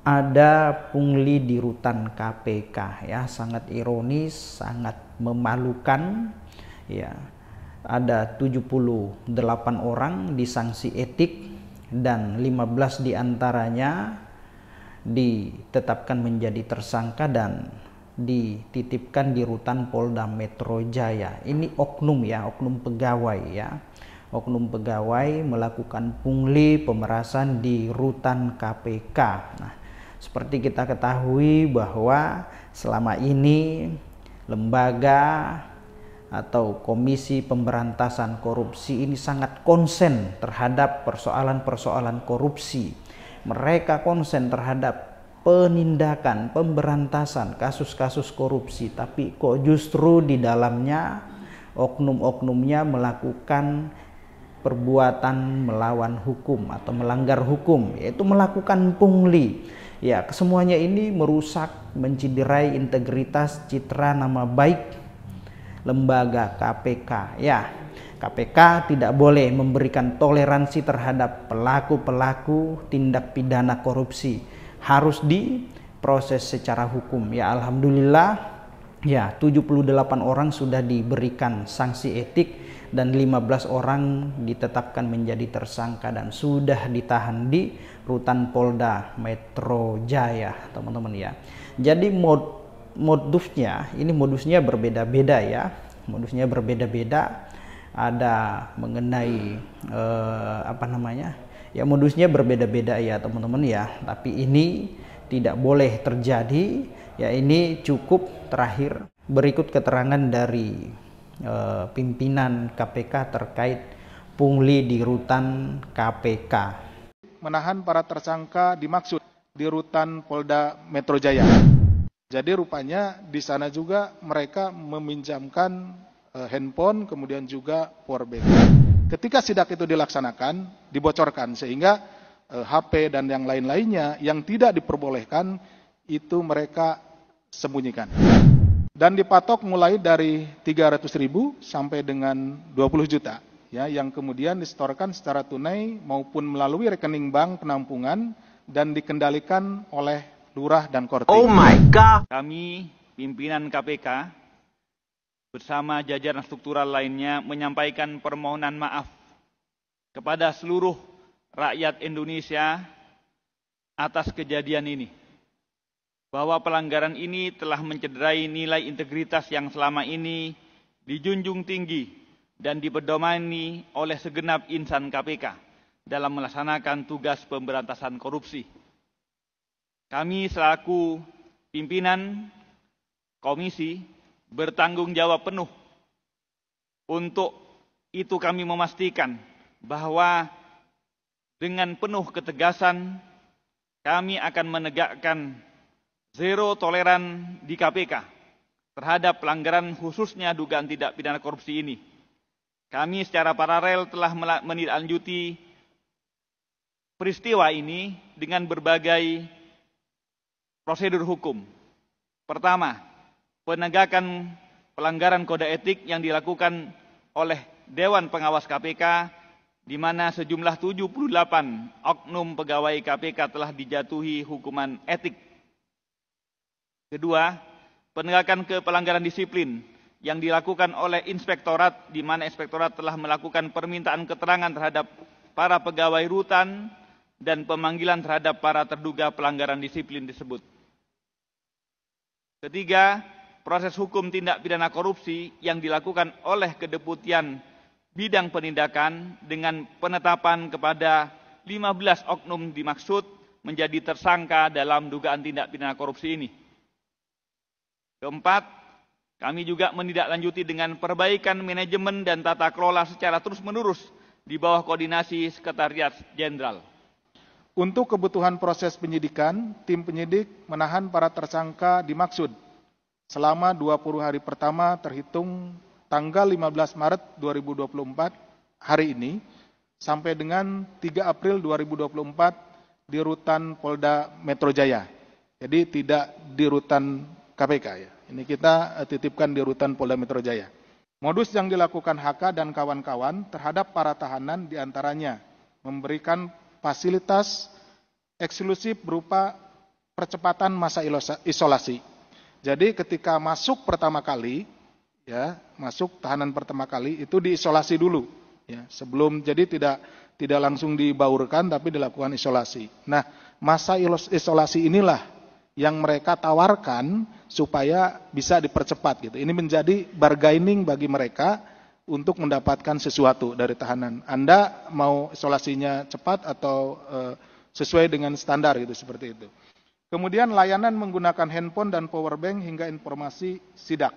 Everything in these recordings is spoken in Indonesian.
Ada pungli di rutan KPK ya, sangat ironis, sangat memalukan ya. Ada 78 orang disanksi etik dan 15 diantaranya ditetapkan menjadi tersangka dan dititipkan di rutan Polda Metro Jaya. Ini oknum ya, oknum pegawai ya. Oknum pegawai melakukan pungli pemerasan di rutan KPK. Nah, seperti kita ketahui bahwa selama ini lembaga atau Komisi Pemberantasan Korupsi ini sangat konsen terhadap persoalan-persoalan korupsi. Mereka konsen terhadap penindakan, pemberantasan kasus-kasus korupsi, tapi kok justru di dalamnya oknum-oknumnya melakukan perbuatan melawan hukum atau melanggar hukum, yaitu melakukan pungli. Ya, kesemuanya ini merusak, menciderai integritas, citra, nama baik lembaga KPK. Ya, KPK tidak boleh memberikan toleransi terhadap pelaku-pelaku tindak pidana korupsi. Harus diproses secara hukum. Ya, alhamdulillah ya 78 orang sudah diberikan sanksi etik dan 15 orang ditetapkan menjadi tersangka dan sudah ditahan di rutan Polda Metro Jaya, teman-teman ya. Jadi modusnya berbeda-beda ya. Modusnya berbeda-beda. Ada mengenai ya modusnya berbeda-beda ya teman-teman ya. Tapi ini tidak boleh terjadi. Ya, ini cukup. Terakhir, berikut keterangan dari pimpinan KPK terkait pungli di rutan KPK. Menahan para tersangka dimaksud di rutan Polda Metro Jaya. Jadi rupanya di sana juga mereka meminjamkan handphone, kemudian juga powerbank. Ketika sidak itu dilaksanakan, dibocorkan sehingga HP dan yang lain-lainnya yang tidak diperbolehkan itu mereka sembunyikan. Dan dipatok mulai dari 300.000 sampai dengan 20 juta. Ya, yang kemudian disetorkan secara tunai maupun melalui rekening bank penampungan dan dikendalikan oleh lurah dan korting. Oh my God! Kami, pimpinan KPK, bersama jajaran struktural lainnya menyampaikan permohonan maaf kepada seluruh rakyat Indonesia atas kejadian ini. Bahwa pelanggaran ini telah mencederai nilai integritas yang selama ini dijunjung tinggi dan dipedomani oleh segenap insan KPK dalam melaksanakan tugas pemberantasan korupsi. Kami selaku pimpinan komisi bertanggung jawab penuh untuk itu. Kami memastikan bahwa dengan penuh ketegasan kami akan menegakkan zero toleran di KPK terhadap pelanggaran khususnya dugaan tindak pidana korupsi ini. Kami secara paralel telah menindaklanjuti peristiwa ini dengan berbagai prosedur hukum. Pertama, penegakan pelanggaran kode etik yang dilakukan oleh Dewan Pengawas KPK, di mana sejumlah 78 oknum pegawai KPK telah dijatuhi hukuman etik. Kedua, penegakan pelanggaran disiplin yang dilakukan oleh inspektorat, di mana inspektorat telah melakukan permintaan keterangan terhadap para pegawai rutan dan pemanggilan terhadap para terduga pelanggaran disiplin tersebut. Ketiga, proses hukum tindak pidana korupsi yang dilakukan oleh Kedeputian Bidang Penindakan dengan penetapan kepada 15 oknum dimaksud menjadi tersangka dalam dugaan tindak pidana korupsi ini. Keempat, kami juga menindaklanjuti dengan perbaikan manajemen dan tata kelola secara terus-menerus di bawah koordinasi Sekretariat Jenderal. Untuk kebutuhan proses penyidikan, tim penyidik menahan para tersangka dimaksud selama 20 hari pertama terhitung tanggal 15 Maret 2024 hari ini sampai dengan 3 April 2024 di rutan Polda Metro Jaya. Jadi tidak di rutan KPK ya. Ini kita titipkan di rutan Polda Metro Jaya. Modus yang dilakukan HK dan kawan-kawan terhadap para tahanan diantaranya memberikan fasilitas eksklusif berupa percepatan masa isolasi. Jadi ketika masuk pertama kali, ya, masuk tahanan pertama kali itu diisolasi dulu, ya, sebelum, jadi tidak langsung dibaurkan tapi dilakukan isolasi. Nah, masa isolasi inilah yang mereka tawarkan supaya bisa dipercepat gitu. Ini menjadi bargaining bagi mereka untuk mendapatkan sesuatu dari tahanan. Anda mau isolasinya cepat atau sesuai dengan standar gitu, seperti itu. Kemudian layanan menggunakan handphone dan powerbank hingga informasi sidak.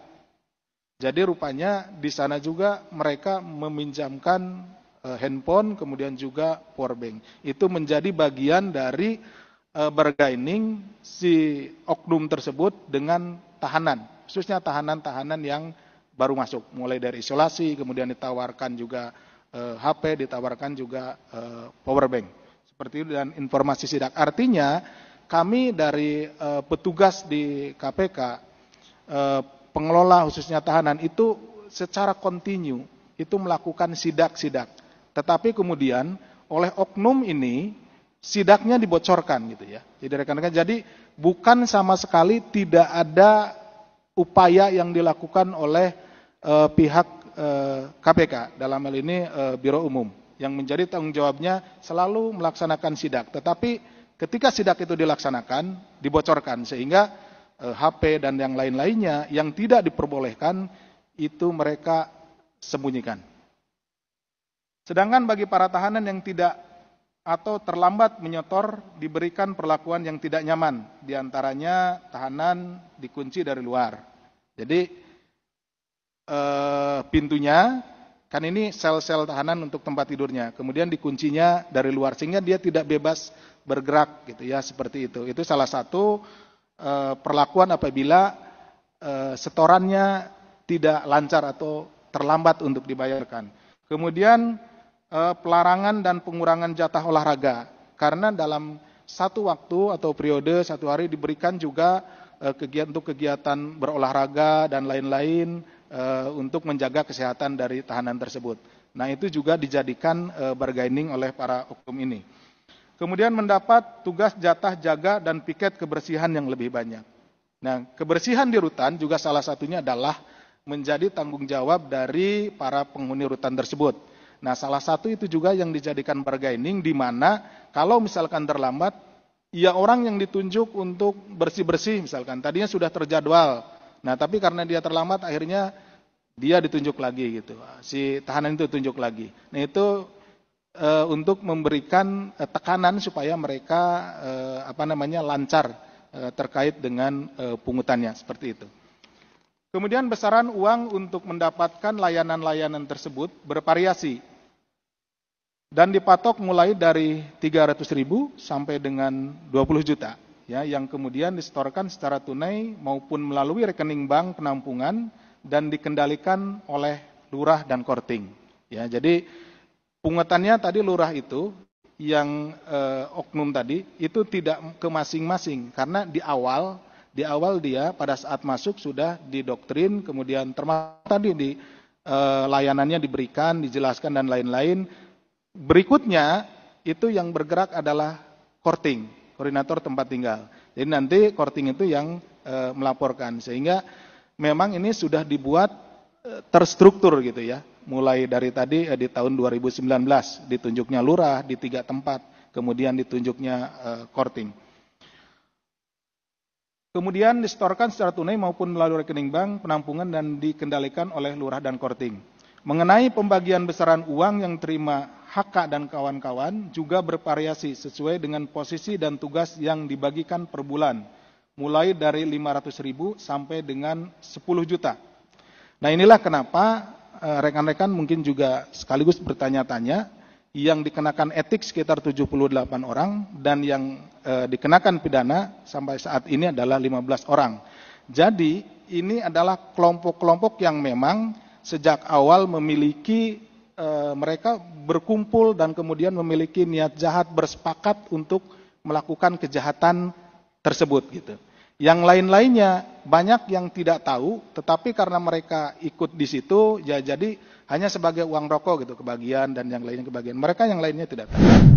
Jadi rupanya di sana juga mereka meminjamkan handphone, kemudian juga powerbank. Itu menjadi bagian dari bargaining si oknum tersebut dengan tahanan, khususnya tahanan-tahanan yang baru masuk, mulai dari isolasi, kemudian ditawarkan juga HP, ditawarkan juga powerbank, seperti itu, dan informasi sidak. Artinya kami dari petugas di KPK, pengelola khususnya tahanan itu secara kontinu itu melakukan sidak-sidak. Tetapi kemudian oleh oknum ini sidaknya dibocorkan gitu ya. Jadi rekan-rekan, jadi bukan sama sekali tidak ada upaya yang dilakukan oleh pihak KPK, dalam hal ini Biro Umum, yang menjadi tanggung jawabnya selalu melaksanakan sidak. Tetapi ketika sidak itu dilaksanakan, dibocorkan, sehingga HP dan yang lain-lainnya yang tidak diperbolehkan itu mereka sembunyikan. Sedangkan bagi para tahanan yang tidak atau terlambat menyetor diberikan perlakuan yang tidak nyaman. Di antaranya tahanan dikunci dari luar. Jadi pintunya, kan ini sel-sel tahanan untuk tempat tidurnya, kemudian dikuncinya dari luar sehingga dia tidak bebas bergerak gitu ya, seperti itu. Itu salah satu perlakuan apabila setorannya tidak lancar atau terlambat untuk dibayarkan. Kemudian pelarangan dan pengurangan jatah olahraga, karena dalam satu waktu atau periode satu hari diberikan juga untuk kegiatan berolahraga dan lain-lain untuk menjaga kesehatan dari tahanan tersebut. Nah, itu juga dijadikan bargaining oleh para oknum ini. Kemudian mendapat tugas jatah jaga dan piket kebersihan yang lebih banyak. Nah, kebersihan di rutan juga salah satunya adalah menjadi tanggung jawab dari para penghuni rutan tersebut. Nah, salah satu itu juga yang dijadikan bargaining, di mana kalau misalkan terlambat, ya orang yang ditunjuk untuk bersih-bersih misalkan, tadinya sudah terjadwal. Nah, tapi karena dia terlambat, akhirnya dia ditunjuk lagi gitu. Si tahanan itu ditunjuk lagi. Nah, itu untuk memberikan tekanan supaya mereka lancar terkait dengan pungutannya, seperti itu. Kemudian besaran uang untuk mendapatkan layanan-layanan tersebut bervariasi dan dipatok mulai dari 300.000 sampai dengan 20 juta, ya, yang kemudian disetorkan secara tunai maupun melalui rekening bank penampungan dan dikendalikan oleh lurah dan korting. Ya, jadi pungutannya tadi lurah itu yang oknum tadi itu tidak ke masing-masing, karena di awal dia pada saat masuk sudah didoktrin, kemudian termasuk tadi di layanannya diberikan, dijelaskan dan lain-lain. Berikutnya itu yang bergerak adalah korting, koordinator tempat tinggal. Jadi nanti korting itu yang melaporkan, sehingga memang ini sudah dibuat terstruktur gitu ya. Mulai dari tadi di tahun 2019 ditunjuknya lurah di 3 tempat, kemudian ditunjuknya korting. Kemudian disetorkan secara tunai maupun melalui rekening bank penampungan dan dikendalikan oleh lurah dan korting. Mengenai pembagian besaran uang yang terima HK dan kawan-kawan juga bervariasi sesuai dengan posisi dan tugas yang dibagikan per bulan, mulai dari 500.000 sampai dengan 10 juta. Nah, inilah kenapa rekan-rekan mungkin juga sekaligus bertanya-tanya, yang dikenakan etik sekitar 78 orang dan yang dikenakan pidana sampai saat ini adalah 15 orang. Jadi ini adalah kelompok-kelompok yang memang sejak awal memiliki mereka berkumpul dan kemudian memiliki niat jahat, bersepakat untuk melakukan kejahatan tersebut gitu. Yang lain-lainnya banyak yang tidak tahu, tetapi karena mereka ikut di situ, ya jadi hanya sebagai uang rokok gitu kebagian, dan yang lainnya kebagian. Mereka yang lainnya tidak tahu.